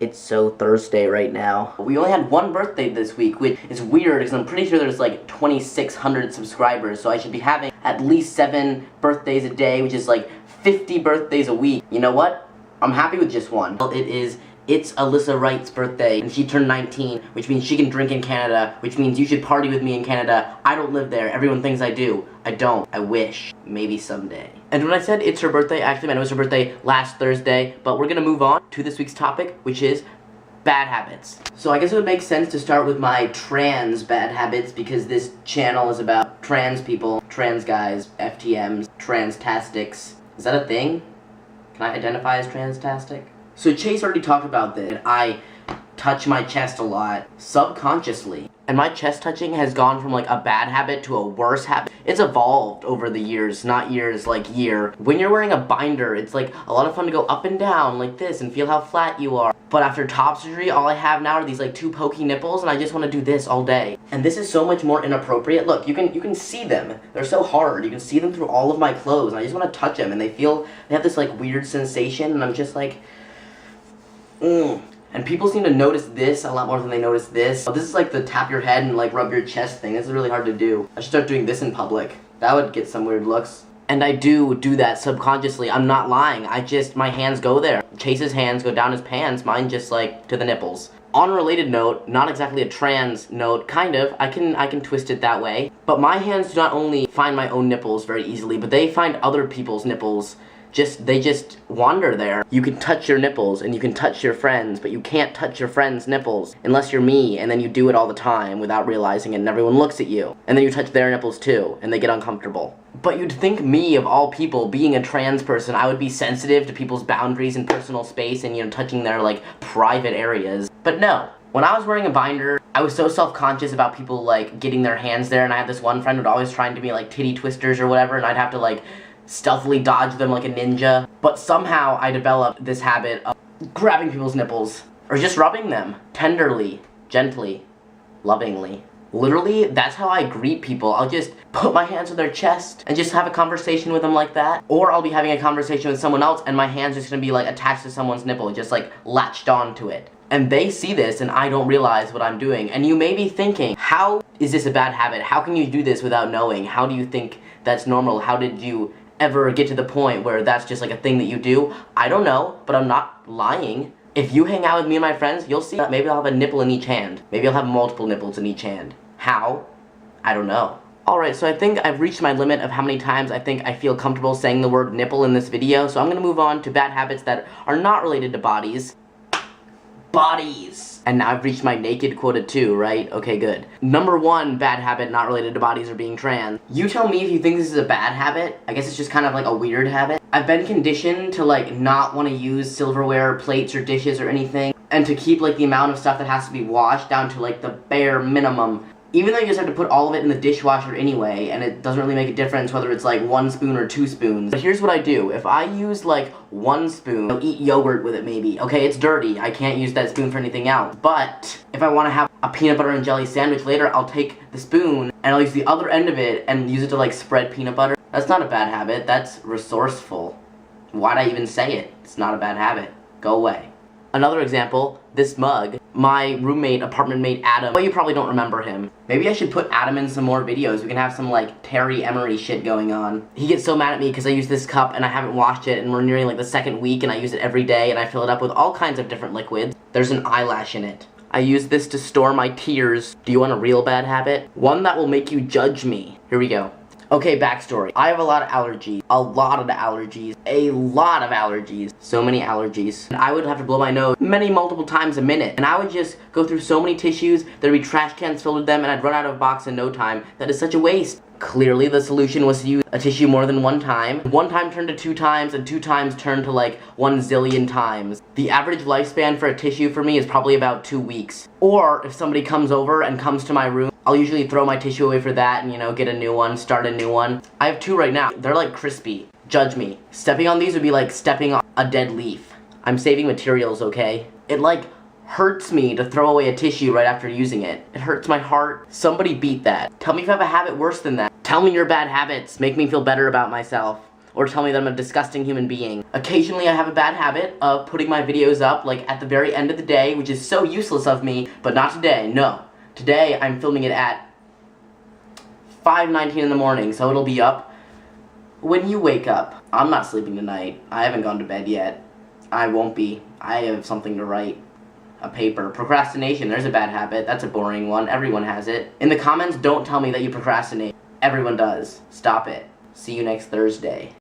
It's so Thursday right now. We only had one birthday this week, which is weird because I'm pretty sure there's like 2,600 subscribers, so I should be having at least 7 birthdays a day, which is like 50 birthdays a week. You know what? I'm happy with just one. It's Alyssa Wright's birthday, and she turned 19, which means she can drink in Canada, which means you should party with me in Canada. I don't live there. Everyone thinks I do. I don't. I wish. Maybe someday. And when I said it's her birthday, I actually meant it was her birthday last Thursday, but we're gonna move on to this week's topic, which is bad habits. So I guess it would make sense to start with my trans bad habits, because this channel is about trans people, trans guys, FTMs, Transtastics. Is that a thing? Can I identify as Transtastic? So Chase already talked about this. I touch my chest a lot, subconsciously. And my chest touching has gone from like a bad habit to a worse habit. It's evolved over the years, not years, like year. When you're wearing a binder, it's like a lot of fun to go up and down like this and feel how flat you are. But after top surgery, all I have now are these like 2 pokey nipples, and I just want to do this all day. And this is so much more inappropriate. Look, you can see them. They're so hard. You can see them through all of my clothes, and I just want to touch them, and they have this like weird sensation, and I'm just like, And people seem to notice this a lot more than they notice this. This is like the tap your head and like rub your chest thing. This is really hard to do. I should start doing this in public. That would get some weird looks. And I do that subconsciously. I'm not lying. My hands go there. Chase's hands go down his pants. Mine just like to the nipples. On a related note, not exactly a trans note, kind of. I can twist it that way. But my hands do not only find my own nipples very easily, but they find other people's nipples. They just wander there. You can touch your nipples and you can touch your friends, but you can't touch your friends' nipples unless you're me, and then you do it all the time without realizing it, and everyone looks at you. And then you touch their nipples too, and they get uncomfortable. But you'd think me, of all people, being a trans person, I would be sensitive to people's boundaries and personal space and, you know, touching their, like, private areas. But no. When I was wearing a binder, I was so self-conscious about people, like, getting their hands there, and I had this one friend who would always try to be, like, titty twisters or whatever, and I'd have to, like, stealthily dodge them like a ninja. But somehow I developed this habit of grabbing people's nipples, or just rubbing them, tenderly, gently, lovingly. Literally, that's how I greet people. I'll just put my hands on their chest and just have a conversation with them like that. Or I'll be having a conversation with someone else and my hand's just gonna be like attached to someone's nipple, just like latched onto it. And they see this and I don't realize what I'm doing. And you may be thinking, how is this a bad habit? How can you do this without knowing? How do you think that's normal? How did you ever get to the point where that's just like a thing that you do? I don't know, but I'm not lying. If you hang out with me and my friends, you'll see that maybe I'll have a nipple in each hand. Maybe I'll have multiple nipples in each hand. How? I don't know. Alright, so I think I've reached my limit of how many times I think I feel comfortable saying the word nipple in this video, so I'm gonna move on to bad habits that are not related to bodies. Bodies! And now I've reached my naked quota too, right? Okay, good. Number 1 bad habit not related to bodies or being trans. You tell me if you think this is a bad habit. I guess it's just kind of like a weird habit. I've been conditioned to like not want to use silverware, plates, or dishes or anything, and to keep like the amount of stuff that has to be washed down to like the bare minimum. Even though you just have to put all of it in the dishwasher anyway, and it doesn't really make a difference whether it's like 1 spoon or 2 spoons. But here's what I do. If I use like 1 spoon, I'll eat yogurt with it maybe. Okay, it's dirty. I can't use that spoon for anything else. But if I want to have a peanut butter and jelly sandwich later, I'll take the spoon and I'll use the other end of it and use it to like spread peanut butter. That's not a bad habit. That's resourceful. Why'd I even say it? It's not a bad habit. Go away. Another example, this mug. My roommate, apartment mate Adam, well, you probably don't remember him. Maybe I should put Adam in some more videos. We can have some like Terry Emery shit going on. He gets so mad at me because I use this cup and I haven't washed it, and we're nearing like the 2nd week and I use it every day and I fill it up with all kinds of different liquids. There's an eyelash in it. I use this to store my tears. Do you want a real bad habit? One that will make you judge me. Here we go. Okay, backstory. I have a lot of allergies. A lot of allergies. A lot of allergies. So many allergies. And I would have to blow my nose multiple times a minute. And I would just go through so many tissues, there'd be trash cans filled with them, and I'd run out of a box in no time. That is such a waste. Clearly, the solution was to use a tissue more than 1 time. 1 time turned to 2 times, and 2 times turned to like 1 zillion times. The average lifespan for a tissue for me is probably about 2 weeks. Or, if somebody comes over and comes to my room, I'll usually throw my tissue away for that and, you know, get a new one, start a new one. I have 2 right now. They're like crispy. Judge me. Stepping on these would be like stepping on a dead leaf. I'm saving materials, okay? It like hurts me to throw away a tissue right after using it. It hurts my heart. Somebody beat that. Tell me if I have a habit worse than that. Tell me your bad habits. Make me feel better about myself. or tell me that I'm a disgusting human being. Occasionally I have a bad habit of putting my videos up like at the very end of the day, which is so useless of me, but not today, no. Today I'm filming it at 5:19 in the morning, so it'll be up when you wake up. I'm not sleeping tonight. I haven't gone to bed yet. I won't be. I have something to write. A paper. Procrastination, there's a bad habit. That's a boring one. Everyone has it. In the comments, don't tell me that you procrastinate. Everyone does. Stop it. See you next Thursday.